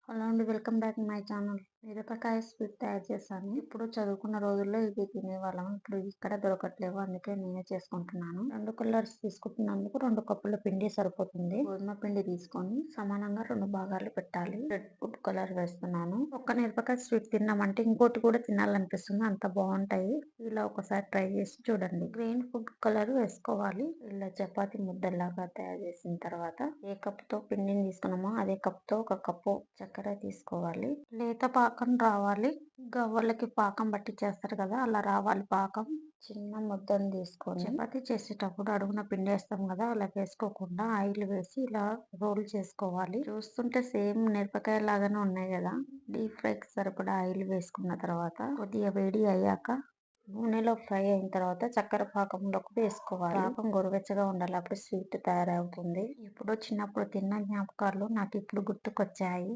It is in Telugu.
హలో అండి. Welcome back my channel. మిరపకాయ స్వీట్ తయారు చేశాను. ఇప్పుడు చదువుకున్న రోజుల్లో ఇవి తినేవాళ్ళం. ఇప్పుడు ఇక్కడ దొరకట్లేవు. అందుకే నేనే చేసుకుంటున్నాను. 2 కలర్స్ తీసుకుంటున్నందుకు 2 కప్పుల పిండి సరిపోతుంది. గోధుమ పిండి తీసుకొని సమానంగా 2 భాగాలు పెట్టాలి. రెడ్ ఫుడ్ కలర్ వేస్తున్నాను. ఒక్క మిరపకాయ స్వీట్ తిన్నామంటే ఇంకోటి కూడా తినాలనిపిస్తుంది. అంత బాగుంటాయి. ఇలా ఒకసారి ట్రై చేసి చూడండి. గ్రీన్ ఫుడ్ కలర్ వేసుకోవాలి. ఇలా చపాతి ముద్దలాగా తయారు చేసిన తర్వాత ఏ కప్పుతో పిండిని తీసుకున్నామో అదే కప్తో ఒక కప్పు చక్కెర తీసుకోవాలి. లేత పాకం రావాలి. గవ్వలకి పాకం బట్టి చేస్తారు కదా, అలా రావాలి పాకం. చిన్న ముద్దను తీసుకొని చపాతీ చేసేటప్పుడు అడుగున పిండి వేస్తాం కదా, అలా వేసుకోకుండా ఆయిల్ వేసి ఇలా రోల్ చేసుకోవాలి. చూస్తుంటే సేమ్ మిరపకాయ లాగానే ఉన్నాయి కదా. డీప్ ఫ్రైకి సరిపడా ఆయిల్ వేసుకున్న తర్వాత కొద్దిగా వేడి అయ్యాక నూనెలో ఫ్రై అయిన తర్వాత చక్కెర పాకంలోకి వేసుకోవాలి. పాకం గోరువెచ్చగా ఉండాలి, అప్పుడు స్వీట్ తయారవుతుంది. ఇప్పుడు చిన్నప్పుడు తిన్న జ్ఞాపకాలు నాకు ఇప్పుడు గుర్తుకొచ్చాయి.